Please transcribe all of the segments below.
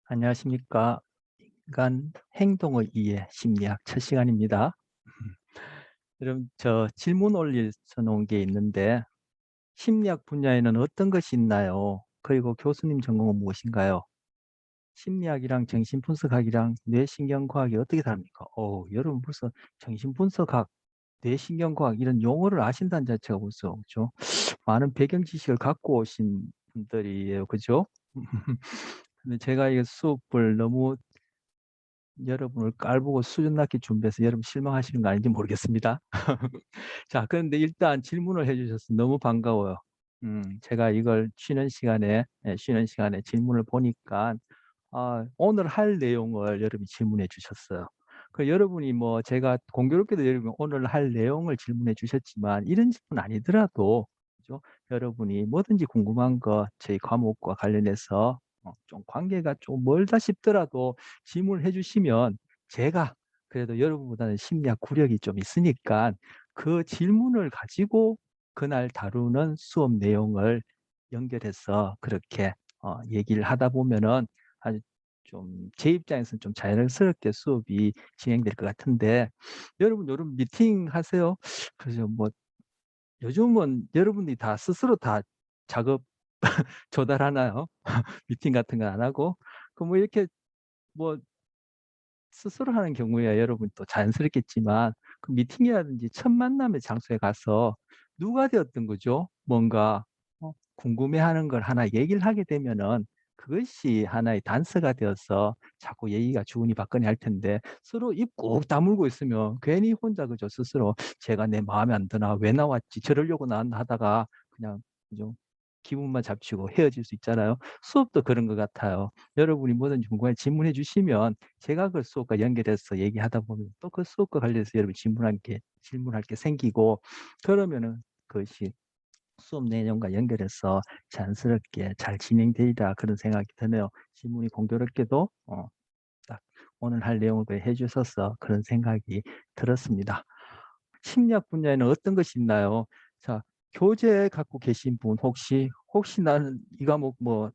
안녕하십니까. 인간 행동의 이해 심리학 첫 시간입니다. 여러분, 저 질문 올려 놓은 게 있는데, 심리학 분야에는 어떤 것이 있나요? 그리고 교수님 전공은 무엇인가요? 심리학이랑 정신분석학이랑 뇌신경과학이 어떻게 다릅니까? 여러분 벌써 정신분석학, 뇌신경과학 이런 용어를 아신다는 자체가 벌써 그죠? 많은 배경 지식을 갖고 오신 분들이에요, 그죠? 근데 제가 이 수업을 너무 여러분을 깔보고 수준 낮게 준비해서 여러분 실망하시는 거 아닌지 모르겠습니다. 자, 그런데 일단 질문을 해주셔서 너무 반가워요. 제가 이걸 쉬는 시간에 질문을 보니까, 오늘 할 내용을 여러분이 질문해 주셨어요. 그 여러분이 뭐 제가 공교롭게도 여러분 오늘 할 내용을 질문해 주셨지만 이런 질문 아니더라도 그죠? 여러분이 뭐든지 궁금한 거 저희 과목과 관련해서 좀 관계가 좀 멀다 싶더라도 질문을 해 주시면 제가 그래도 여러분보다는 심리학 구력이 좀 있으니까 그 질문을 가지고 그날 다루는 수업 내용을 연결해서 그렇게 얘기를 하다 보면은 아주 좀 제 입장에서는 좀 자연스럽게 수업이 진행될 것 같은데 여러분 미팅 하세요? 그래서 뭐 요즘은 여러분들이 다 스스로 다 작업 조달하나요? 미팅 같은 거 안 하고? 그 뭐 이렇게 뭐 스스로 하는 경우에야 여러분 또 자연스럽겠지만 그 미팅이라든지 첫 만남의 장소에 가서 누가 되었든 거죠. 뭔가 궁금해하는 걸 하나 얘기를 하게 되면은 그것이 하나의 단서가 되어서 자꾸 얘기가 주거니 받거니 할 텐데 서로 입 꾹 다물고 있으면 괜히 혼자 그죠 스스로 '제가 내 마음에 안 드나? 왜 나왔지? 저러려고 나왔나?' 하다가 그냥 좀 기분만 잡치고 헤어질 수 있잖아요. 수업도 그런 것 같아요. 여러분이 뭐든지 궁금해 질문해 주시면 제가 그 수업과 연결해서 얘기하다 보면 또 그 수업과 관련해서 여러분 질문할 게 생기고 그러면은 그것이 수업 내용과 연결해서 자연스럽게 잘 진행되리라 그런 생각이 드네요. 질문이 공교롭게도 딱 오늘 할 내용을 해 주셔서 그런 생각이 들었습니다. 심리학 분야에는 어떤 것이 있나요? 자, 교재 갖고 계신 분 혹시 나는 이 과목 뭐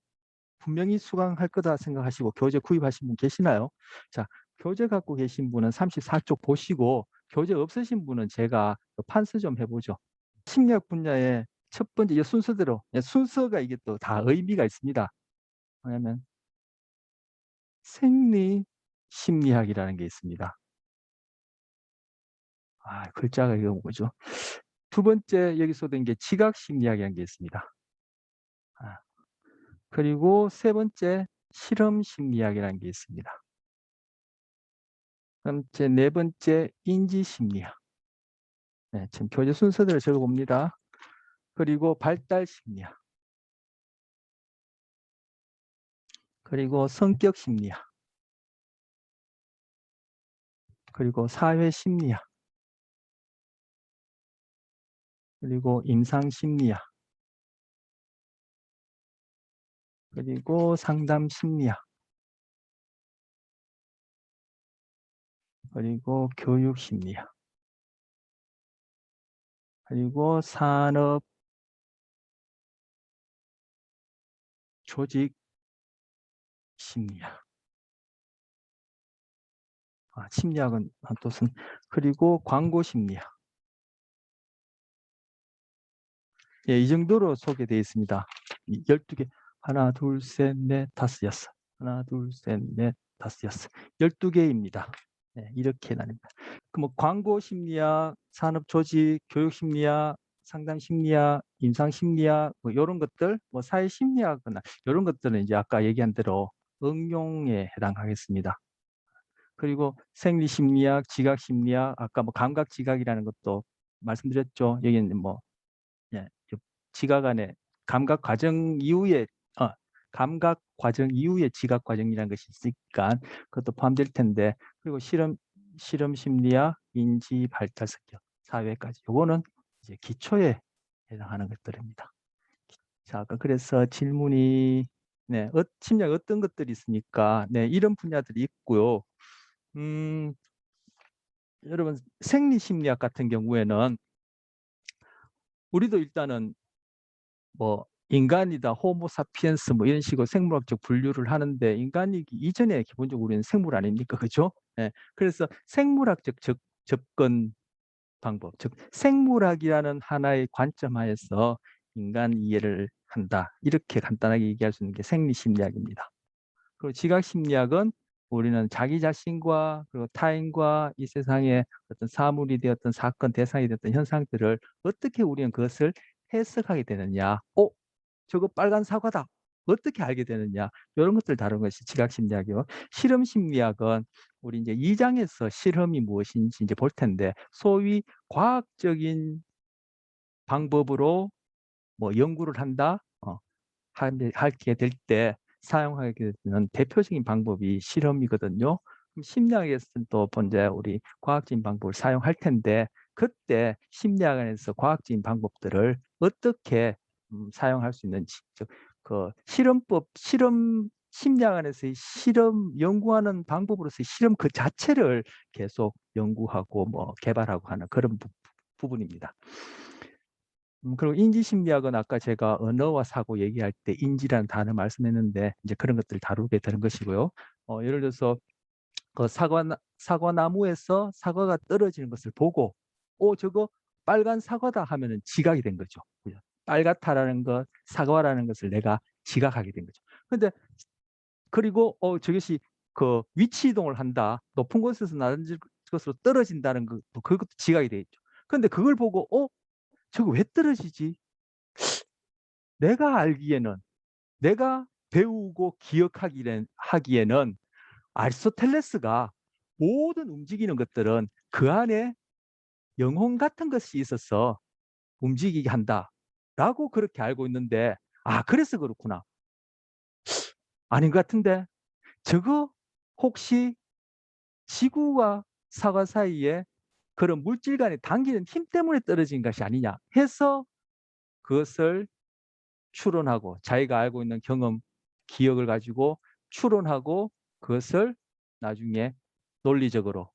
분명히 수강할 거다 생각하시고 교재 구입하신 분 계시나요? 자, 교재 갖고 계신 분은 34쪽 보시고 교재 없으신 분은 제가 그 판서 좀 해 보죠. 심리학 분야의 첫 번째 이 순서대로 순서가 이게 또 다 의미가 있습니다. 뭐냐면 생리 심리학이라는 게 있습니다. 글자가 이거 뭐죠? 두 번째 여기서 된 게 지각 심리학이라는 게 있습니다. 아 그리고 세 번째 실험 심리학이라는 게 있습니다. 그다음 네 번째 인지 심리학. 네, 지금 교재 순서대로 적어 봅니다. 그리고 발달 심리학, 그리고 성격 심리학, 그리고 사회 심리학, 그리고 임상 심리학, 그리고 상담 심리학, 그리고 교육 심리학, 그리고 산업 조직 심리학. 심리학은 또 그리고 광고 심리학. 예, 이 정도로 소개되어 있습니다. 이 12개 하나, 둘, 셋, 넷, 다섯, 여섯. 하나, 둘, 셋, 넷, 다섯, 여섯. 12개입니다. 네, 이렇게 나뉩니다. 그 뭐 광고 심리학, 산업 조직, 교육 심리학, 상담 심리학, 임상 심리학 뭐 요런 것들, 뭐 사회 심리학이나 요런 것들은 이제 아까 얘기한 대로 응용에 해당하겠습니다. 그리고 생리 심리학, 지각 심리학, 아까 뭐 감각 지각이라는 것도 말씀드렸죠. 여기는 뭐 예. 그 지각 안에 감각 과정 이후에 어 감각 과정 이후에 지각 과정이라는 것이 있으니까 그것도 포함될 텐데 그리고 실험 심리학, 인지 발달 성격, 사회까지 요거는 이제 기초에 해당하는 것들입니다. 자 아까 그래서 질문이 네 심리학 어떤 것들이 있습니까? 네 이런 분야들이 있고요. 음 여러분 생리 심리학 같은 경우에는 우리도 일단은 뭐 인간이다, 호모사피엔스 뭐 이런 식으로 생물학적 분류를 하는데 인간이기 이전에 기본적으로 우리는 생물 아닙니까? 그죠? 예. 그래서 생물학적 접근 방법, 즉 생물학이라는 하나의 관점 하에서 인간 이해를 한다. 이렇게 간단하게 얘기할 수 있는 게 생리심리학입니다. 그리고 지각심리학은 우리는 자기 자신과 그리고 타인과 이 세상의 어떤 사물이 되었던 사건, 대상이 되었던 현상들을 어떻게 우리는 그것을 해석하게 되느냐. 저거 빨간 사과다. 어떻게 알게 되느냐. 이런 것들 다룬 것이 지각심리학이요. 실험심리학은 우리 이제 2장에서 실험이 무엇인지 이제 볼 텐데 소위 과학적인 방법으로 뭐 연구를 한다. 하게 될 때 사용하게 되는 대표적인 방법이 실험이거든요. 그럼 심리학에서는 또 번째 우리 과학적인 방법을 사용할 텐데 그때 심리학 안에서 과학적인 방법들을 어떻게 사용할 수 있는지, 즉 그 실험 심리학 안에서의 실험 연구하는 방법으로서의 실험 그 자체를 계속 연구하고 뭐 개발하고 하는 그런 부분입니다. 그리고 인지심리학은 아까 제가 언어와 사고 얘기할 때 인지라는 단어 말씀했는데 이제 그런 것들을 다루게 되는 것이고요. 예를 들어서 그 사과나무에서 사과가 떨어지는 것을 보고 저거 빨간 사과다 하면은 지각이 된 거죠. 그죠? 빨갛다라는 것, 사과라는 것을 내가 지각하게 된 거죠. 근데 그리고 저것이 그 위치 이동을 한다. 높은 곳에서 낮은 곳으로 떨어진다는 것, 그것도 지각이 돼 있죠. 근데 그걸 보고 저거 왜 떨어지지? 내가 알기에는 내가 배우고 하기에는 아리스토텔레스가 모든 움직이는 것들은 그 안에 영혼 같은 것이 있어서 움직이게 한다라고 그렇게 알고 있는데 그래서 그렇구나. 아닌 것 같은데 저거 혹시 지구와 사과 사이에 그런 물질 간의 당기는 힘 때문에 떨어진 것이 아니냐 해서 그것을 추론하고 자기가 알고 있는 경험, 기억을 가지고 추론하고 그것을 나중에 논리적으로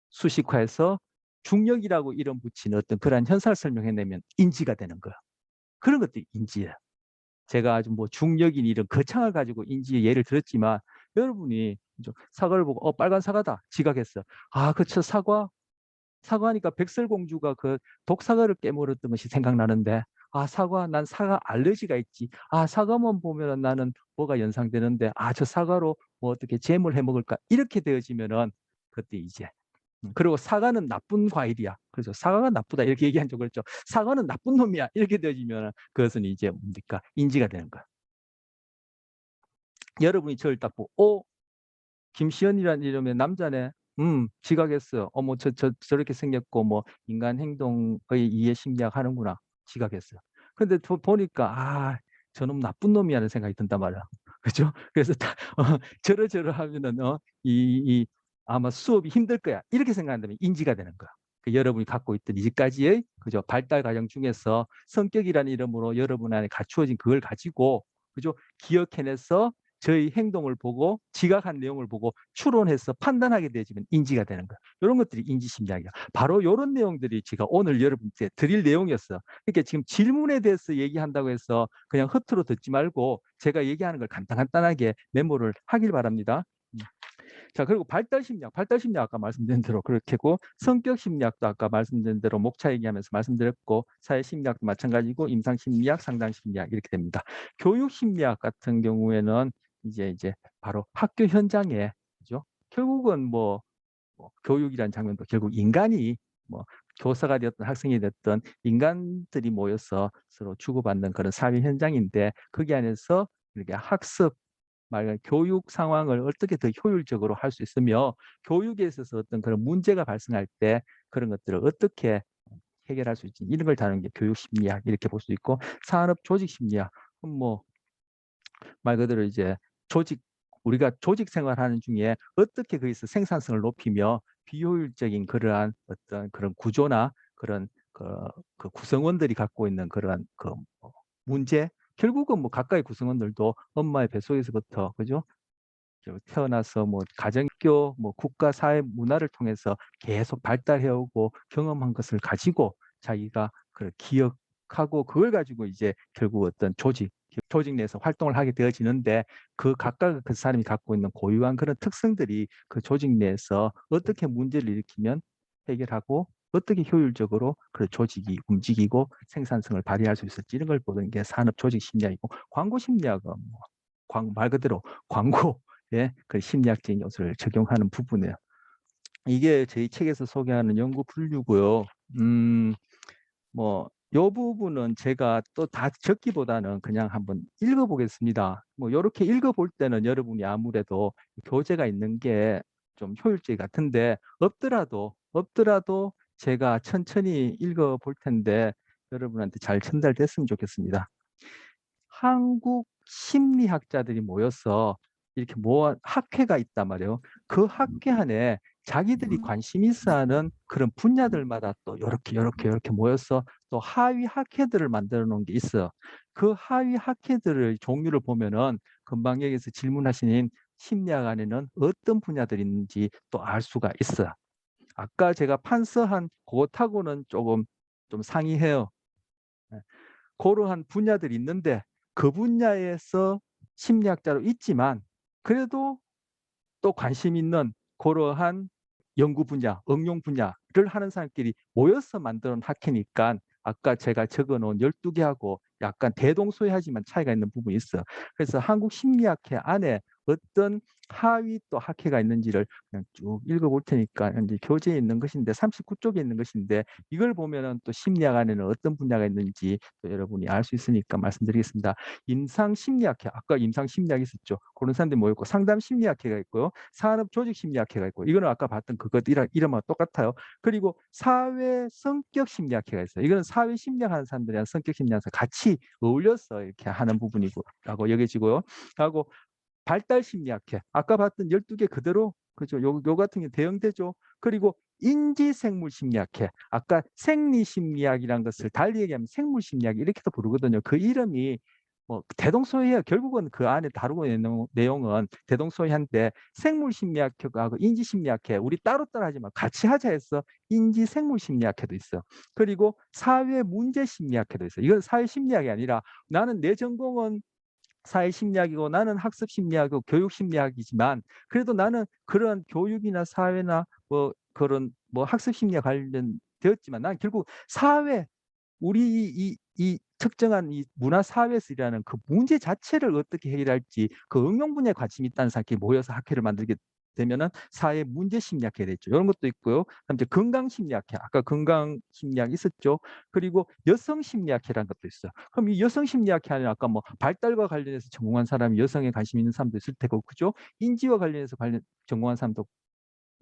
수식화해서 중력이라고 이름 붙인 어떤 그러한 현상을 설명해내면 인지가 되는 거야. 그런 것들이 인지예요. 제가 아주 뭐 중력인 이런 거창을 가지고 인지의 예를 들었지만 여러분이 사과를 보고 빨간 사과다 지각했어. 그쵸 사과하니까 백설공주가 그 독사과를 깨물었던 것이 생각나는데 난 사과 알러지가 있지. 사과만 보면 나는 뭐가 연상되는데 저 사과로 뭐 어떻게 잼을 해 먹을까 이렇게 되어지면은 그때 이제 그리고 사과는 나쁜 과일이야. 그래서 사과가 나쁘다 이렇게 얘기한 적을 했죠. 사과는 나쁜 놈이야 이렇게 되어지면 그것은 이제 뭡니까 인지가 되는 거야. 여러분이 저를 딱 보고 김시현이라는 이름의 남자네. 지각했어요. 뭐 저렇게 생겼고 뭐 인간 행동의 이해 심리학 하는구나. 지각했어요. 근데 보니까 저놈 나쁜 놈이라는 생각이 든단 말이야. 그죠? 그래서 저러저러 하면은 아마 수업이 힘들 거야. 이렇게 생각한다면 인지가 되는 거야. 여러분이 갖고 있던 이제까지의 그죠 발달 과정 중에서 성격이라는 이름으로 여러분 안에 갖추어진 그걸 가지고 그죠 기억해내서 저희 행동을 보고 지각한 내용을 보고 추론해서 판단하게 되지면 인지가 되는 거야. 이런 것들이 인지심리학이야. 바로 이런 내용들이 제가 오늘 여러분께 드릴 내용이었어요. 그러니까 지금 질문에 대해서 얘기한다고 해서 그냥 허투루 듣지 말고 제가 얘기하는 걸 간단하게 메모를 하길 바랍니다. 자, 그리고 발달심리학 아까 말씀드린 대로 그렇게고 성격심리학도 아까 말씀드린 대로 목차 얘기하면서 말씀드렸고 사회심리학도 마찬가지고 임상심리학, 상담심리학 이렇게 됩니다. 교육심리학 같은 경우에는 이제 바로 학교 현장에 그죠? 결국은 뭐 교육이라는 장면도 결국 인간이 뭐 교사가 되었던 학생이 됐던 인간들이 모여서 서로 주고받는 그런 사회 현장인데 거기 안에서 이렇게 학습 말 교육 상황을 어떻게 더 효율적으로 할 수 있으며 교육에 있어서 어떤 그런 문제가 발생할 때 그런 것들을 어떻게 해결할 수 있지 이런 걸 다루는 게 교육 심리학 이렇게 볼 수 있고 산업 조직 심리학 뭐 말 그대로 이제 우리가 조직 생활하는 중에 어떻게 거기서 생산성을 높이며 비효율적인 그러한 어떤 그런 구조나 그런 그 구성원들이 갖고 있는 그러한 문제 결국은 뭐 각각의 구성원들도 엄마의 뱃속에서부터 그죠? 태어나서 뭐 가정교, 뭐 국가 사회 문화를 통해서 계속 발달해 오고 경험한 것을 가지고 자기가 그 기억 하고 그걸 가지고 이제 결국 어떤 조직 내에서 활동을 하게 되어지는데 그 각각 그 사람이 갖고 있는 고유한 그런 특성들이 그 조직 내에서 어떻게 문제를 일으키면 해결하고 어떻게 효율적으로 그 조직이 움직이고 생산성을 발휘할 수 있을지 이런 걸 보는 게 산업 조직 심리학이고 광고 심리학은 말 그대로 광고에 그 심리학적인 요소를 적용하는 부분이에요. 이게 저희 책에서 소개하는 연구 분류고요. 요 부분은 제가 또 다 적기보다는 그냥 한번 읽어보겠습니다. 이렇게 읽어볼 때는 여러분이 아무래도 교재가 있는 게 좀 효율적이 같은데 없더라도 제가 천천히 읽어볼 텐데 여러분한테 잘 전달됐으면 좋겠습니다. 한국 심리학자들이 모여서 이렇게 모아 학회가 있단 말이에요. 그 학회 안에 자기들이 관심 있어 하는 그런 분야들마다 또 이렇게 모여서 또 하위 학회들을 만들어 놓은 게 있어요. 그 하위 학회들의 종류를 보면은 금방 여기서 질문하신 심리학 안에는 어떤 분야들이 있는지 또 알 수가 있어요. 아까 제가 판서한 그것하고는 조금 좀 상이해요. 네. 그러한 분야들이 있는데 그 분야에서 심리학자로 있지만 그래도 또 관심 있는 그러한 연구 분야, 응용 분야를 하는 사람끼리 모여서 만드는 학회니까 아까 제가 적어놓은 12개하고 약간 대동소이하지만 차이가 있는 부분이 있어요. 그래서 한국 심리학회 안에 어떤 하위 또 학회가 있는지를 그냥 쭉 읽어볼 테니까 이제 교재에 있는 것인데 39쪽에 있는 것인데 이걸 보면은 또 심리학 안에는 어떤 분야가 있는지 또 여러분이 알 수 있으니까 말씀드리겠습니다. 임상심리학회, 아까 임상심리학이 있었죠. 그런 사람들이 모였고 상담심리학회가 있고요. 산업조직심리학회가 있고 이거는 아까 봤던 그것 이름하고 똑같아요. 그리고 사회성격심리학회가 있어요. 이거는 사회심리학 하는 사람들이랑 성격심리학에서 같이 어울려서 이렇게 하는 부분이고 라고 여겨지고요. 하고 발달심리학회, 아까 봤던 12개 그대로 그죠? 요 같은 게 대응되죠. 그리고 인지생물심리학회, 아까 생리심리학이라는 것을 달리 얘기하면 생물심리학 이렇게도 부르거든요. 그 이름이 대동소이해요. 결국은 그 안에 다루고 있는 내용은 대동소이한데 생물심리학회하고 인지심리학회 우리 따로따로 하지만 같이 하자 해서 인지생물심리학회도 있어. 그리고 사회문제심리학회도 있어. 이건 사회심리학이 아니라 나는 내 전공은 사회심리학이고 나는 학습심리학이고 교육심리학이지만 그래도 나는 그런 교육이나 사회나 그런 학습심리학 관련되었지만 난 결국 사회 우리 이 특정한 이 문화 사회에서 일하는 그 문제 자체를 어떻게 해결할지 그 응용 분야에 관심이 있다는 사람끼리 모여서 학회를 만들게 되면은 사회 문제 심리학회 되죠. 이런 것도 있고요. 그다음에 이제 건강 심리학회, 아까 건강 심리학 있었죠. 그리고 여성 심리학회라는 것도 있어요. 그럼 이 여성 심리학회 안에 아까 발달과 관련해서 전공한 사람이 여성에 관심 있는 사람도 있을 테고, 그죠? 인지와 관련해서 전공한 사람도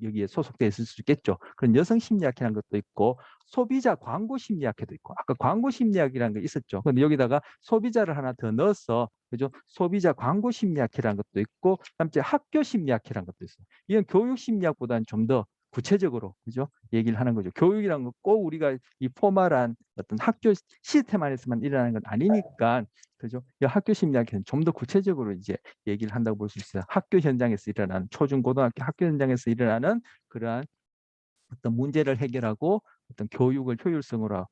여기에 소속돼 있을 수 있겠죠. 그런 여성 심리학이라는 것도 있고 소비자 광고 심리학회도 있고 아까 광고 심리학이라는 게 있었죠. 근데 여기다가 소비자를 하나 더 넣어서 그죠? 소비자 광고 심리학회라는 것도 있고 그다음에 학교 심리학회라는 것도 있어요. 이건 교육 심리학보다는 좀 더 구체적으로 그죠? 얘기를 하는 거죠. 교육이라는 거 꼭 우리가 이 포멀한 어떤 학교 시스템 안에서만 일어나는 건 아니니까 그죠? 이 학교 심리학회는 좀 더 구체적으로 이제 얘기를 한다고 볼 수 있어요. 학교 현장에서 일어나는 초중고등학교 학교 현장에서 일어나는 그러한 어떤 문제를 해결하고 어떤 교육을 효율적으로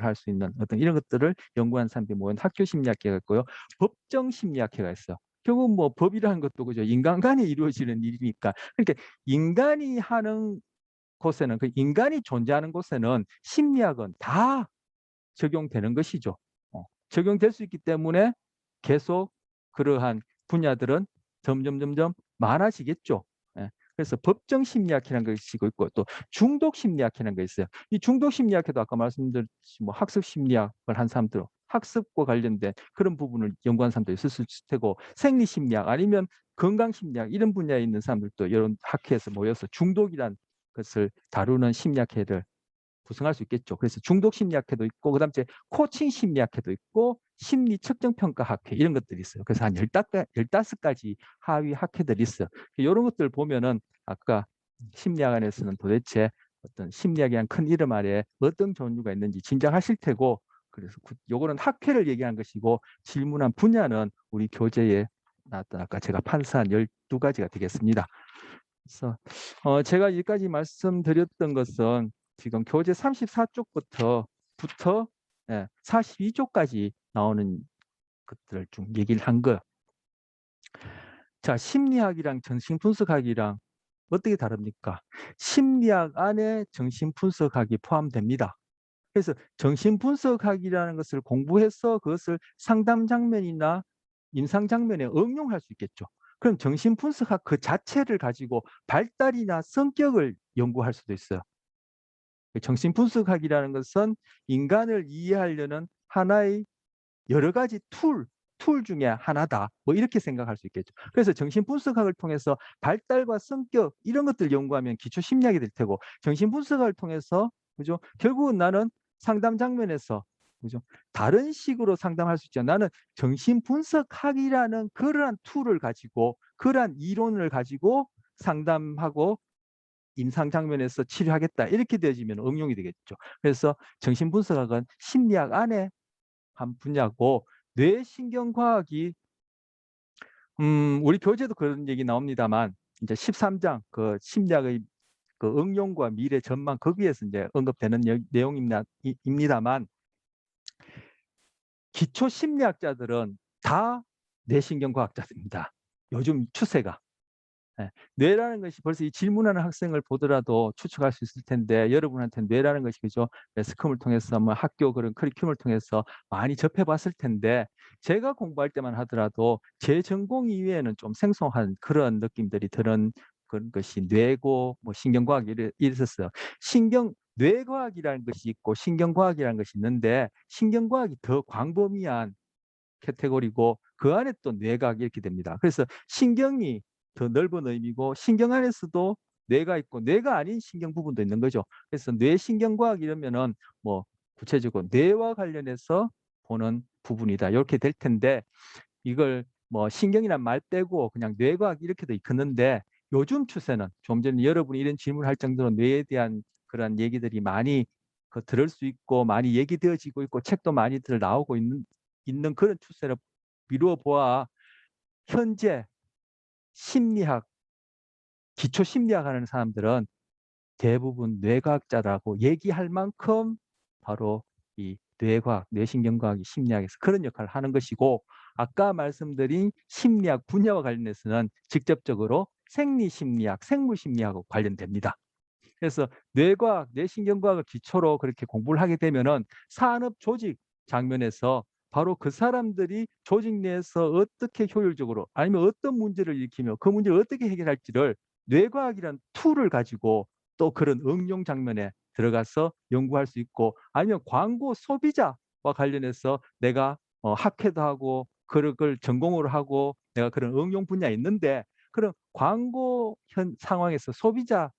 할 수 있는 어떤 이런 것들을 연구한 사람들이 모인 학교 심리학회가 있고요. 법정 심리학회가 있어요. 결국 법이라는 것도 그죠? 인간 간에 이루어지는 일이니까. 그러니까 인간이 하는 곳에는 그 인간이 존재하는 곳에는 심리학은 다 적용되는 것이죠. 적용될 수 있기 때문에 계속 그러한 분야들은 점점 많아지겠죠. 예. 그래서 법정 심리학이라는 것이 있고 또 중독 심리학이라는 게 있어요. 이 중독 심리학에도 아까 말씀드렸듯이 학습 심리학을 한 사람들, 학습과 관련된 그런 부분을 연구한 사람도 있을 수 있을 테고 생리 심리학 아니면 건강 심리학 이런 분야에 있는 사람들도 이런 학회에서 모여서 중독이란 것을 다루는 심리학회를 구성할 수 있겠죠. 그래서 중독 심리학회도 있고 그다음에 이제 코칭 심리학회도 있고 심리 측정 평가 학회 이런 것들이 있어요. 그래서 한 15가지 하위 학회들이 있어요. 이런 것들 보면은 아까 심리학 안에서는 도대체 어떤 심리학이란 큰 이름 아래 어떤 종류가 있는지 짐작하실 테고 그래서 요거는 학회를 얘기한 것이고 질문한 분야는 우리 교재에 나왔던 아까 제가 판사한 12가지가 되겠습니다. 그래서 제가 여기까지 말씀드렸던 것은 지금 교재 34쪽부터 42조까지 나오는 것들 중 얘기를 한 거예요. 자, 심리학이랑 정신분석학이랑 어떻게 다릅니까? 심리학 안에 정신분석학이 포함됩니다. 그래서 정신분석학이라는 것을 공부해서 그것을 상담 장면이나 임상 장면에 응용할 수 있겠죠. 그럼 정신분석학 그 자체를 가지고 발달이나 성격을 연구할 수도 있어요. 정신분석학이라는 것은 인간을 이해하려는 하나의 여러 가지 툴 중에 하나다. 뭐 이렇게 생각할 수 있겠죠. 그래서 정신분석학을 통해서 발달과 성격 이런 것들을 연구하면 기초 심리학이 될 테고, 정신분석학을 통해서 그죠? 결국은 나는 상담 장면에서 그죠? 다른 식으로 상담할 수 있죠. 나는 정신분석학이라는 그러한 툴을 가지고 그러한 이론을 가지고 상담하고 임상 장면에서 치료하겠다. 이렇게 되어지면 응용이 되겠죠. 그래서 정신분석학은 심리학 안에 한 분야고, 뇌신경과학이 우리 교재도 그런 얘기 나옵니다만 이제 13장 그 심리학의 그 응용과 미래 전망 거기에서 이제 언급되는 내용입니다만, 기초 심리학자들은 다 뇌신경과학자들입니다. 요즘 추세가. 예. 뇌라는 것이 벌써 이 질문하는 학생을 보더라도 추측할 수 있을 텐데, 여러분한테는 뇌라는 것이 그죠? 매스컴을 통해서 뭐 학교 그런 커리큘럼을 통해서 많이 접해봤을 텐데, 제가 공부할 때만 하더라도 제 전공 이외에는 좀 생소한 그런 느낌들이 드는 그런 것이 뇌고 뭐 신경과학이 이랬었어요. 뇌과학이라는 것이 있고 신경과학이라는 것이 있는데, 신경과학이 더 광범위한 카테고리고 그 안에 또 뇌과학이 이렇게 됩니다. 그래서 신경이 더 넓은 의미고, 신경 안에서도 뇌가 있고 뇌가 아닌 신경 부분도 있는 거죠. 그래서 뇌신경과학 이러면은 뭐 구체적으로 뇌와 관련해서 보는 부분이다. 이렇게 될 텐데, 이걸 뭐 신경이란 말 빼고 그냥 뇌과학 이렇게도 있는데, 요즘 추세는 좀 전에 여러분이 이런 질문을 할 정도로 뇌에 대한 그런 얘기들이 많이 들을 수 있고 많이 얘기되어지고 있고 책도 많이들 나오고 있는 그런 추세를 미루어 보아 현재 심리학, 기초 심리학 하는 사람들은 대부분 뇌과학자라고 얘기할 만큼 바로 이 뇌과학, 뇌신경과학이 심리학에서 그런 역할을 하는 것이고, 아까 말씀드린 심리학 분야와 관련해서는 직접적으로 생리심리학, 생물심리학하고 관련됩니다. 그래서 뇌과학, 뇌신경과학을 기초로 그렇게 공부를 하게 되면은 산업 조직 장면에서 바로 그 사람들이 조직 내에서 어떻게 효율적으로 아니면 어떤 문제를 일으키며 그 문제를 어떻게 해결할지를 뇌과학이란 툴을 가지고 또 그런 응용 장면에 들어가서 연구할 수 있고, 아니면 광고 소비자와 관련해서 내가 학회도 하고 그걸 전공으로 하고 내가 그런 응용 분야에 있는데, 그런 광고 현 상황에서 소비자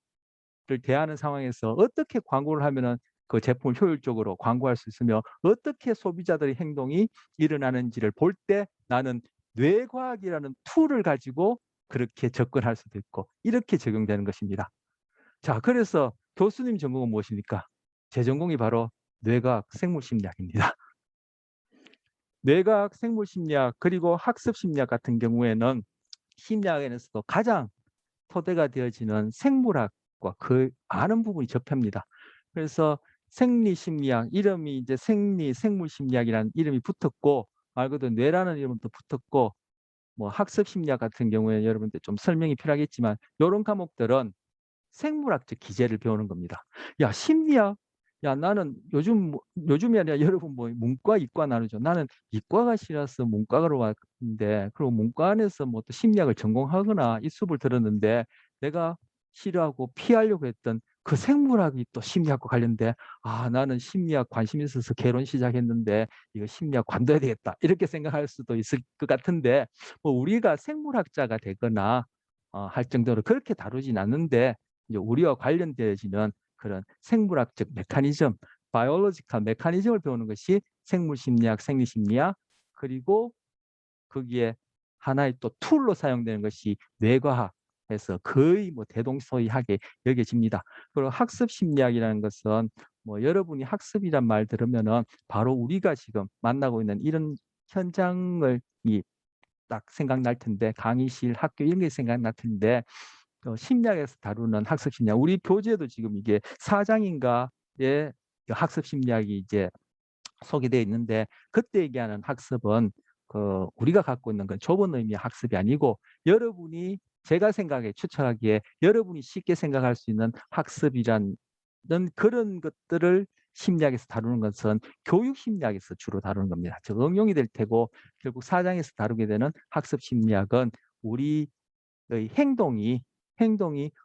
를 대하는 상황에서 어떻게 광고를 하면은 그 제품을 효율적으로 광고할 수 있으며 어떻게 소비자들의 행동이 일어나는지를 볼 때 나는 뇌과학이라는 툴을 가지고 그렇게 접근할 수도 있고 이렇게 적용되는 것입니다. 자, 그래서 교수님 전공은 무엇입니까? 제 전공이 바로 뇌과학 생물심리학입니다. 뇌과학 생물심리학 그리고 학습심리학 같은 경우에는 심리학에서도 가장 토대가 되어지는 생물학과 그 많은 부분이 접합니다. 그래서 생리심리학 이름이 이제 생물심리학이라는 이름이 붙었고, 말 그대로 뇌라는 이름은 또 붙었고, 뭐 학습심리학 같은 경우에 여러분들 좀 설명이 필요하겠지만 이런 과목들은 생물학적 기제를 배우는 겁니다. 야, 심리학? 야, 나는 요즘이 아니라 여러분 뭐 문과, 이과 나누죠. 나는 이과가 싫어서 문과로 왔는데, 그리고 문과 안에서 뭐 또 심리학을 전공하거나 이 수업을 들었는데, 내가 싫어하고 피하려고 했던 그 생물학이 또 심리학과 관련돼. 아, 나는 심리학 관심 있어서 개론 시작했는데 이거 심리학 관둬야 되겠다. 이렇게 생각할 수도 있을 것 같은데, 뭐 우리가 생물학자가 되거나 할 정도로 그렇게 다루진 않는데, 이제 우리와 관련되어지는 그런 생물학적 메커니즘, 바이올로지컬 메커니즘을 배우는 것이 생물심리학, 생리심리학, 그리고 거기에 하나의 또 툴로 사용되는 것이 뇌과학에서 거의 뭐 대동소이하게 여겨집니다. 그리고 학습심리학이라는 것은 뭐 여러분이 학습이란 말 들으면은 바로 우리가 지금 만나고 있는 이런 현장을 딱 생각날 텐데, 강의실, 학교 이런 게 생각날 텐데, 심리학에서 다루는 학습 심리학, 우리 교재도 지금 이게 4장인가의 학습 심리학이 이제 소개되어 있는데 그때 얘기하는 학습은 우리가 갖고 있는 건 좁은 의미의 학습이 아니고 여러분이 제가 생각에 추측하기에 여러분이 쉽게 생각할 수 있는 학습이라는 그런 것들을 심리학에서 다루는 것은 교육 심리학에서 주로 다루는 겁니다. 즉 응용이 될 테고 결국 사장에서 다루게 되는 학습 심리학은 우리의 행동이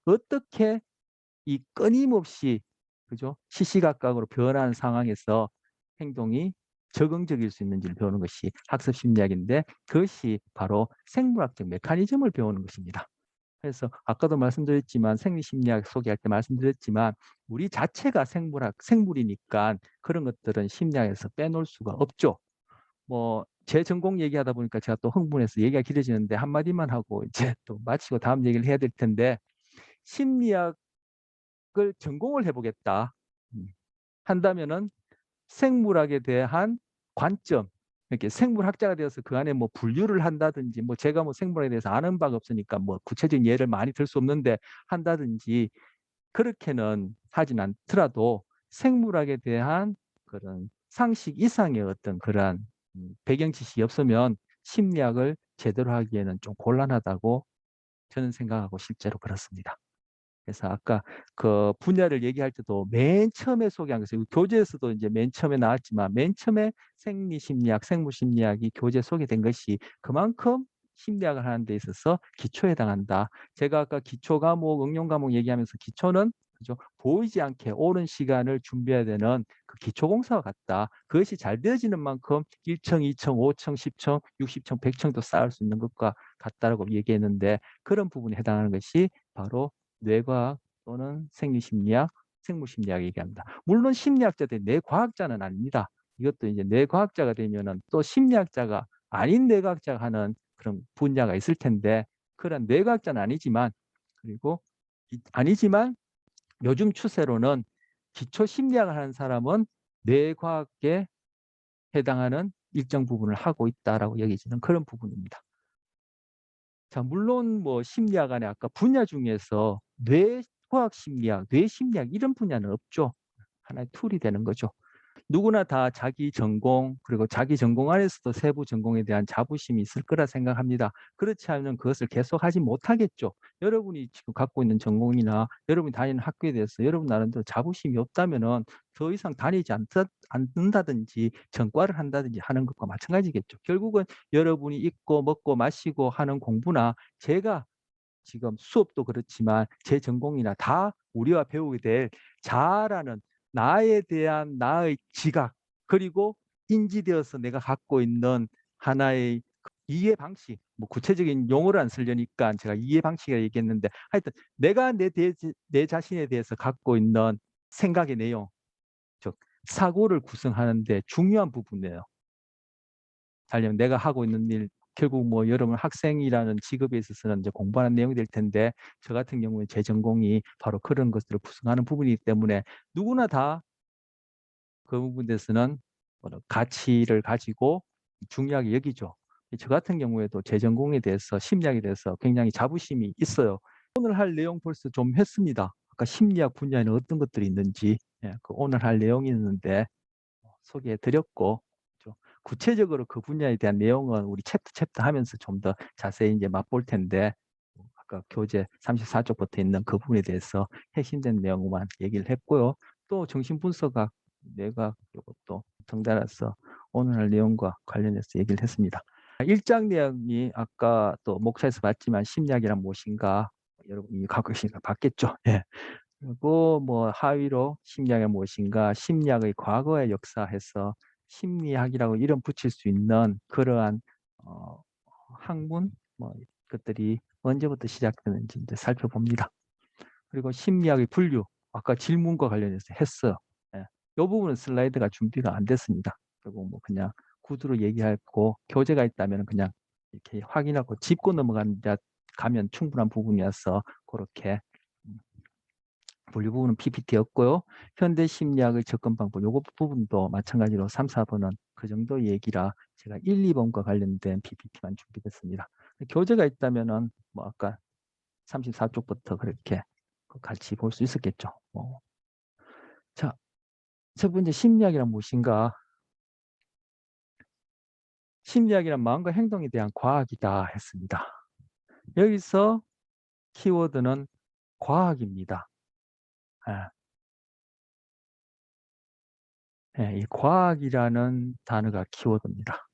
어떻게 이 끊임없이 그죠? 시시각각으로 변하는 상황에서 행동이 적응적일 수 있는지를 배우는 것이 학습 심리학인데 그것이 바로 생물학적 메커니즘을 배우는 것입니다. 그래서 아까도 말씀드렸지만 생리심리학 소개할 때 말씀드렸지만 우리 자체가 생물이니까 그런 것들은 심리학에서 빼놓을 수가 없죠. 뭐 제 전공 얘기하다 보니까 제가 또 흥분해서 얘기가 길어지는데 한마디만 하고 이제 또 마치고 다음 얘기를 해야 될 텐데 심리학을 전공을 해보겠다 한다면은 생물학에 대한 관점 이렇게 생물학자가 되어서 그 안에 뭐 분류를 한다든지 뭐 제가 뭐 생물학에 대해서 아는 바가 없으니까 뭐 구체적인 예를 많이 들 수 없는데 한다든지 그렇게는 하진 않더라도 생물학에 대한 그런 상식 이상의 어떤 그러한 배경 지식이 없으면 심리학을 제대로 하기에는 좀 곤란하다고 저는 생각하고 실제로 그렇습니다. 그래서 아까 그 분야를 얘기할 때도 맨 처음에 소개한 것이 교재에서도 이제 맨 처음에 나왔지만 맨 처음에 생리심리학, 생물심리학이 교재에 소개된 것이 그만큼 심리학을 하는 데 있어서 기초에 해당한다. 제가 아까 기초 과목, 응용 과목 얘기하면서 기초는 그죠? 보이지 않게 오랜 시간을 준비해야 되는 그 기초공사와 같다. 그것이 잘 되어지는 만큼 1층, 2층, 5층, 10층, 60층, 100층도 쌓을 수 있는 것과 같다라고 얘기했는데 그런 부분에 해당하는 것이 바로 뇌과학 또는 생리심리학, 생물심리학 얘기합니다. 물론 심리학자들이 뇌과학자는 아닙니다. 이것도 이제 뇌과학자가 되면은 또 심리학자가 아닌 뇌과학자가 하는 그런 분야가 있을 텐데 그런 뇌과학자는 아니지만 그리고 아니지만 요즘 추세로는 기초 심리학을 하는 사람은 뇌과학에 해당하는 일정 부분을 하고 있다라고 여기지는 그런 부분입니다. 자, 물론 뭐 심리학 안에 아까 분야 중에서 뇌과학 심리학, 뇌심리학 이런 분야는 없죠. 하나의 툴이 되는 거죠. 누구나 다 자기 전공 그리고 자기 전공 안에서도 세부 전공에 대한 자부심이 있을 거라 생각합니다. 그렇지 않으면 그것을 계속하지 못하겠죠. 여러분이 지금 갖고 있는 전공이나 여러분이 다니는 학교에 대해서 여러분 나름대로 자부심이 없다면은 더 이상 다니지 않는다든지 전과를 한다든지 하는 것과 마찬가지겠죠. 결국은 여러분이 입고 먹고 마시고 하는 공부나 제가 지금 수업도 그렇지만 제 전공이나 다 우리가 배우게 될 자아라는 나에 대한 나의 지각 그리고 인지되어서 내가 갖고 있는 하나의 이해 방식 뭐 구체적인 용어를 안 쓰려니까 제가 이해 방식이라 얘기했는데 하여튼 내가 내 자신에 대해서 갖고 있는 생각의 내용 즉 사고를 구성하는 데 중요한 부분이에요. 하려면 내가 하고 있는 일 결국 뭐 여러분 학생이라는 직업에 있어서는 이제 공부하는 내용이 될 텐데 저 같은 경우에 제 전공이 바로 그런 것들을 구성하는 부분이기 때문에 누구나 다 그 부분에 대해서는 가치를 가지고 중요하게 여기죠. 저 같은 경우에도 제 전공에 대해서 심리학에 대해서 굉장히 자부심이 있어요. 오늘 할 내용 벌써 좀 했습니다. 아까 심리학 분야에는 어떤 것들이 있는지 그 오늘 할 내용이 있는데 소개해 드렸고 구체적으로 그 분야에 대한 내용은 우리 챕터 하면서 좀 더 자세히 이제 맛볼 텐데 아까 교재 34쪽부터 있는 그 부분에 대해서 핵심된 내용만 얘기를 했고요. 또 정신분석학, 뇌과학 이것도 덩달아서 오늘 할 내용과 관련해서 얘기를 했습니다. 1장 내용이 아까 또 목차에서 봤지만 심리학이란 무엇인가 여러분이 갖고 계시니까 봤겠죠. 예. 그리고 뭐 하위로 심리학이 무엇인가 심리학의 과거의 역사해서 심리학이라고 이름 붙일 수 있는 그러한 학문 뭐 것들이 언제부터 시작되는지 이제 살펴봅니다. 그리고 심리학의 분류 아까 질문과 관련해서 했어요. 예. 이 부분은 슬라이드가 준비가 안 됐습니다. 그리고 뭐 그냥 구두로 얘기하고 교재가 있다면 그냥 이렇게 확인하고 짚고 가면 충분한 부분이어서 그렇게 분류 부분은 PPT였고요. 현대 심리학의 접근 방법 요거 부분도 마찬가지로 3, 4번은 그 정도 얘기라 제가 1, 2번과 관련된 PPT만 준비됐습니다. 교재가 있다면은 뭐 아까 34쪽부터 그렇게 같이 볼 수 있었겠죠. 자, 첫 번째 심리학이란 무엇인가? 심리학이란 마음과 행동에 대한 과학이다 했습니다. 여기서 키워드는 과학입니다. 이 과학이라는 단어가 키워드입니다.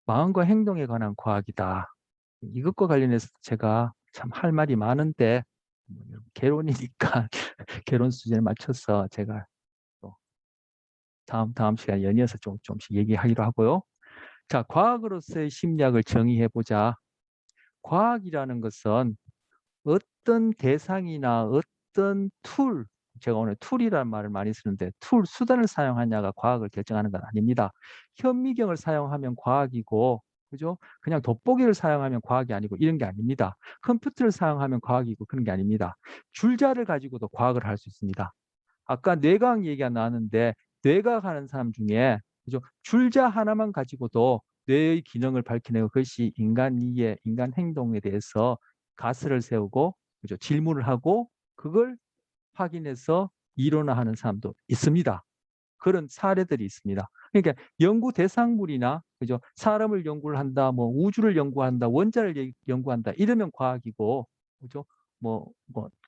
마음과 행동에 관한 과학이다. 이것과 관련해서 제가 참 할 말이 많은데 개론이니까 개론 수준에 맞춰서 제가 또 다음 시간에 연이어서 조금씩 얘기하기로 하고요. 자, 과학으로서의 심리학을 정의해보자. 과학이라는 것은 어떤 대상이나 어떤 툴, 제가 오늘 툴이라는 말을 많이 쓰는데 수단을 사용하냐가 과학을 결정하는 건 아닙니다. 현미경을 사용하면 과학이고, 그죠? 그냥 돋보기를 사용하면 과학이 아니고 이런 게 아닙니다. 컴퓨터를 사용하면 과학이고 그런 게 아닙니다. 줄자를 가지고도 과학을 할 수 있습니다. 아까 뇌과학 얘기가 나왔는데 뇌과학하는 사람 중에, 그죠? 줄자 하나만 가지고도 뇌의 기능을 밝혀내고 그것이 인간 이해, 인간 행동에 대해서 가설을 세우고, 그죠? 질문을 하고 그걸 확인해서 이론화하는 사람도 있습니다. 그런 사례들이 있습니다. 그러니까 연구 대상물이나, 그죠? 사람을 연구를 한다, 뭐 우주를 연구한다, 원자를 연구한다 이러면 과학이고, 그죠?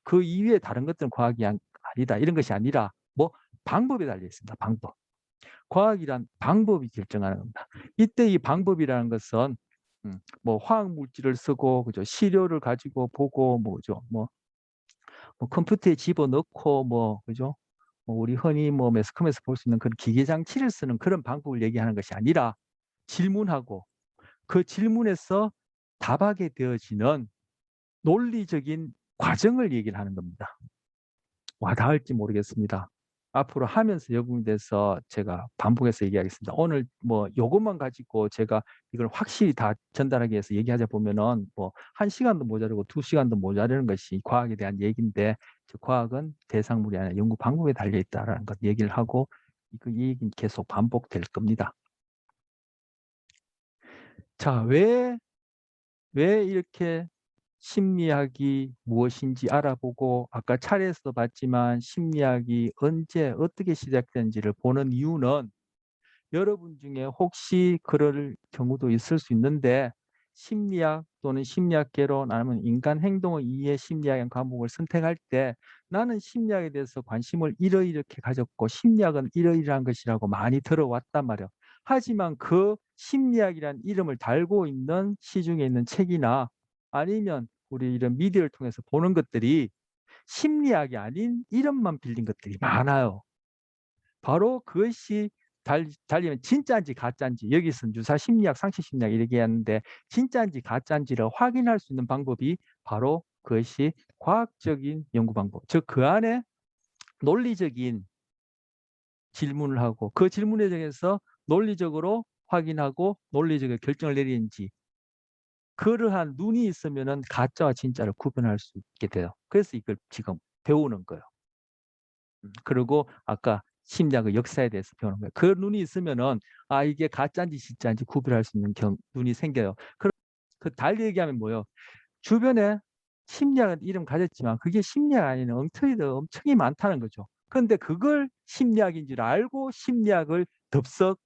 그 이외에 다른 것들은 과학이 아니다 이런 것이 아니라 뭐 방법에 달려 있습니다. 방법. 과학이란 방법이 결정하는 겁니다. 이때 이 방법이라는 것은 뭐 화학 물질을 쓰고, 그죠? 시료를 가지고 보고, 뭐죠? 뭐 컴퓨터에 집어넣고, 그죠? 우리 흔히 매스컴에서 볼 수 있는 그런 기계 장치를 쓰는 그런 방법을 얘기하는 것이 아니라 질문하고 그 질문에서 답하게 되어지는 논리적인 과정을 얘기를 하는 겁니다. 와닿을지 모르겠습니다. 앞으로 하면서 여부에 대해서 제가 반복해서 얘기하겠습니다. 오늘 요것만 가지고 제가 이걸 확실히 다 전달하기 위해서 얘기하자 보면은 1시간도 모자르고 2시간도 모자르는 것이 과학에 대한 얘기인데, 과학은 대상물이 아니라 연구 방법에 달려 있다라는 것 얘기를 하고, 이 얘기는 계속 반복될 겁니다. 자, 왜 이렇게 심리학이 무엇인지 알아보고, 아까 차례에서 봤지만 심리학이 언제 어떻게 시작된지를 보는 이유는, 여러분 중에 혹시 그럴 경우도 있을 수 있는데 심리학 또는 심리학개론 아니면 인간 행동의 이해 심리학의 과목을 선택할 때 나는 심리학에 대해서 관심을 이렇게 가졌고 심리학은 이러이러한 것이라고 많이 들어왔단 말이에요. 하지만 그 심리학이란 이름을 달고 있는 시중에 있는 책이나 아니면 우리 이런 미디어를 통해서 보는 것들이 심리학이 아닌 이름만 빌린 것들이 많아요. 바로 그것이 달리면 진짜인지 가짜인지, 여기서는 유사 심리학, 상식 심리학 이렇게 하는데 진짜인지 가짜인지를 확인할 수 있는 방법이 바로 그것이 과학적인 연구 방법. 즉 그 안에 논리적인 질문을 하고 그 질문에 대해서 논리적으로 확인하고 논리적인 결정을 내리는지, 그러한 눈이 있으면은 가짜와 진짜를 구분할 수 있게 돼요. 그래서 이걸 지금 배우는 거예요. 그리고 아까 심리학의 역사에 대해서 배우는 거예요. 그 눈이 있으면은 이게 가짜인지 진짜인지 구별할 수 있는 눈이 생겨요. 그 달리 얘기하면 뭐예요? 주변에 심리학은 이름 가졌지만 그게 심리학 아닌 엉터리들 엄청이 많다는 거죠. 그런데 그걸 심리학인 줄 알고 심리학을 덥석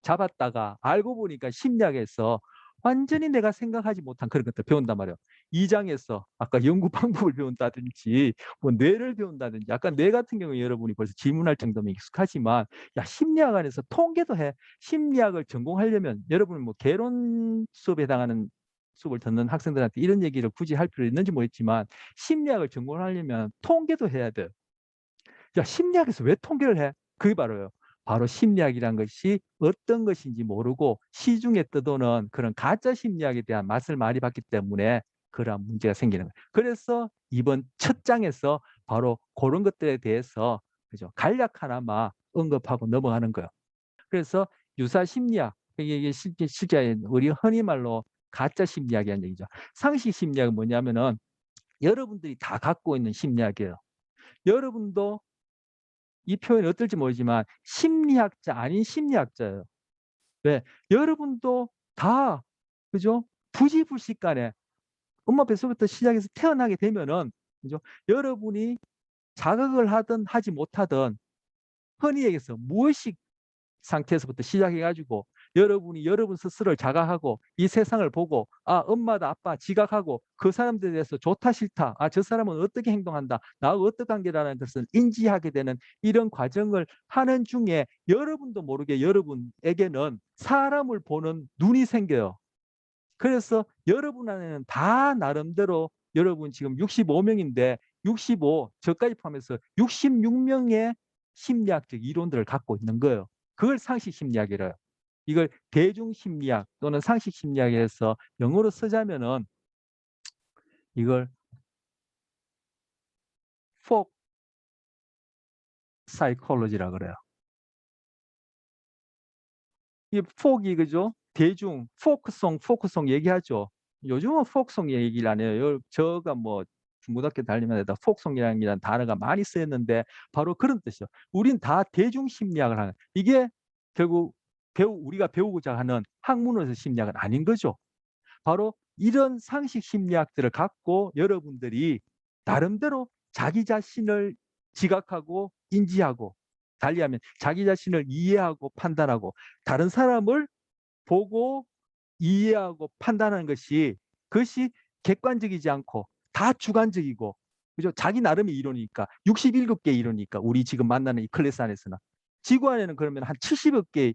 잡았다가 알고 보니까 심리학에서 완전히 내가 생각하지 못한 그런 것들 배운단 말이에요. 2장에서 아까 연구 방법을 배운다든지 뇌를 배운다든지, 약간 뇌 같은 경우에 여러분이 벌써 질문할 정도면 익숙하지만 야 심리학 안에서 통계도 해. 심리학을 전공하려면 여러분 개론 수업에 해당하는 수업을 듣는 학생들한테 이런 얘기를 굳이 할 필요 있는지 모르겠지만 심리학을 전공하려면 통계도 해야 돼요. 야 심리학에서 왜 통계를 해? 그게 바로 심리학이란 것이 어떤 것인지 모르고 시중에 떠도는 그런 가짜 심리학에 대한 맛을 많이 봤기 때문에 그러한 문제가 생기는 거예요. 그래서 이번 첫 장에서 바로 그런 것들에 대해서, 그죠? 간략 하나만 언급하고 넘어가는 거예요. 그래서 유사 심리학, 이게 실제 우리 흔히 말로 가짜 심리학이라는 얘기죠. 상식 심리학은 뭐냐면은 여러분들이 다 갖고 있는 심리학이에요. 여러분도 이 표현이 어떨지 모르지만 심리학자 아닌 심리학자예요. 왜? 여러분도 다, 그죠? 부지불식간에 엄마 뱃속부터 시작해서 태어나게 되면은, 그죠? 여러분이 자각을 하든 하지 못하든 흔히 얘기해서 무의식 상태에서부터 시작해가지고 여러분이 여러분 스스로를 자각하고 이 세상을 보고 엄마다 아빠 지각하고 그 사람들에 대해서 좋다 싫다, 저 사람은 어떻게 행동한다, 나하고 어떤 관계라는 것을 인지하게 되는 이런 과정을 하는 중에 여러분도 모르게 여러분에게는 사람을 보는 눈이 생겨요. 그래서 여러분 안에는 다 나름대로, 여러분 지금 65명인데 65, 저까지 포함해서 66명의 심리학적 이론들을 갖고 있는 거예요. 그걸 상식심리학이래요. 이걸 대중심리학 또는 상식심리학에서 영어로 쓰자면은 이걸 folk psychology라 그래요. 이 folk이 그죠? 대중, 포크송 얘기하죠. 요즘은 포크송 얘기를 안 해요. 저가 뭐 중고등학교 다니면서 포크송이라는 단어가 많이 쓰였는데 바로 그런 뜻이죠. 우린 다 대중심리학을 하는, 이게 결국 우리가 배우고자 하는 학문에서 심리학은 아닌 거죠. 바로 이런 상식 심리학들을 갖고 여러분들이 나름대로 자기 자신을 지각하고 인지하고, 달리하면 자기 자신을 이해하고 판단하고 다른 사람을 보고 이해하고 판단하는 것이, 그것이 객관적이지 않고 다 주관적이고, 그죠? 자기 나름의 이론이니까 67개 이론이니까 우리 지금 만나는 이 클래스 안에서는, 지구 안에는 그러면 한 70여 개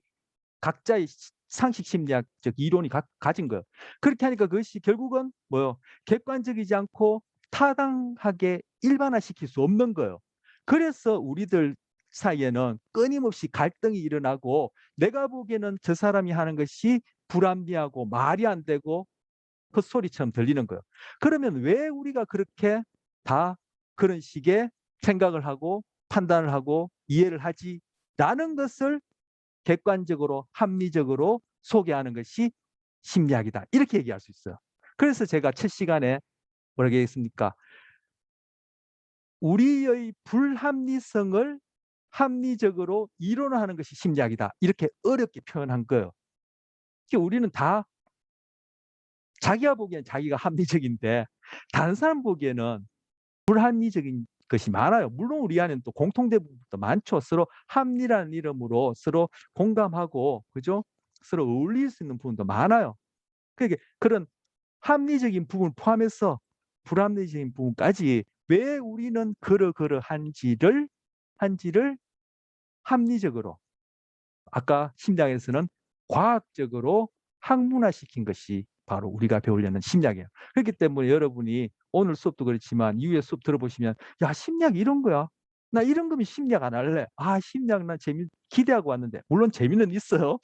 각자의 상식 심리학적 이론이 가진 거예요. 그렇게 하니까 그것이 결국은 뭐요? 객관적이지 않고 타당하게 일반화시킬 수 없는 거예요. 그래서 우리들 사이에는 끊임없이 갈등이 일어나고, 내가 보기에는 저 사람이 하는 것이 불합리하고 말이 안 되고 헛소리처럼 들리는 거예요. 그러면 왜 우리가 그렇게 다 그런 식의 생각을 하고 판단을 하고 이해를 하지? 라는 것을 객관적으로 합리적으로 소개하는 것이 심리학이다, 이렇게 얘기할 수 있어요. 그래서 제가 첫 시간에 뭐라고 했습니까? 우리의 불합리성을 합리적으로 이론화하는 것이 심리학이다, 이렇게 어렵게 표현한 거예요. 우리는 다 자기가 보기엔 자기가 합리적인데 다른 사람 보기에는 불합리적인 것이 많아요. 물론 우리 안에는 또 공통된 부분도 많죠. 서로 합리라는 이름으로 서로 공감하고, 그죠? 서로 어울릴 수 있는 부분도 많아요. 그러니까 그런 합리적인 부분을 포함해서 불합리적인 부분까지 왜 우리는 그러한지를 합리적으로, 아까 심리학에서는 과학적으로 학문화시킨 것이 바로 우리가 배우려는 심리학이에요. 그렇기 때문에 여러분이 오늘 수업도 그렇지만 이후에 수업 들어보시면, 야, 심리학 이런 거야, 나 이런 거면 심리학 안 할래, 심리학 나 기대하고 왔는데, 물론 재미는 있어요.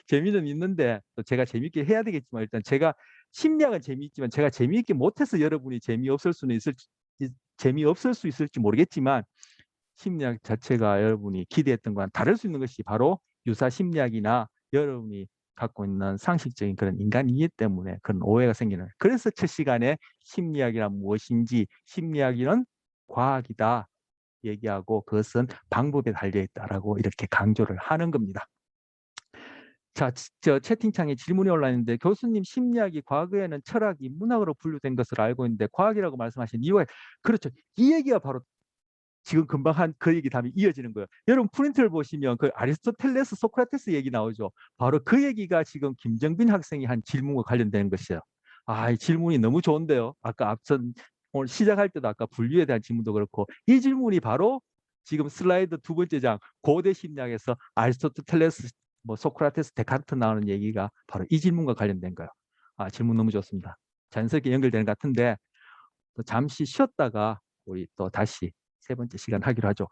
재미는 있는데 또 제가 재미있게 해야 되겠지만, 일단 제가 심리학은 재미있지만 제가 재미있게 못해서 여러분이 재미없을 수 있을지 모르겠지만, 심리학 자체가 여러분이 기대했던 거랑 다를 수 있는 것이 바로 유사 심리학이나 여러분이 갖고 있는 상식적인 그런 인간 이해 때문에 그런 오해가 생기는 거예요. 그래서 첫 시간에 심리학이란 무엇인지, 심리학은 과학이다 얘기하고 그것은 방법에 달려있다라고 이렇게 강조를 하는 겁니다. 자, 저 채팅창에 질문이 올라있는데, 교수님, 심리학이 과거에는 철학이 문학으로 분류된 것으로 알고 있는데 과학이라고 말씀하신 이유가, 그렇죠. 이 얘기가 바로 지금 금방 한 그 얘기 다음에 이어지는 거예요. 여러분 프린트를 보시면 그 아리스토텔레스, 소크라테스 얘기 나오죠. 바로 그 얘기가 지금 김정빈 학생이 한 질문과 관련되는 것이에요. 이 질문이 너무 좋은데요. 아까 앞선 오늘 시작할 때도 아까 분류에 대한 질문도 그렇고, 이 질문이 바로 지금 슬라이드 두 번째 장 고대 심리학에서 아리스토텔레스, 소크라테스, 데카르트 나오는 얘기가 바로 이 질문과 관련된 거예요. 질문 너무 좋습니다. 자연스럽게 연결되는 것 같은데 또 잠시 쉬었다가 우리 또 다시 세 번째 시간 하기로 하죠.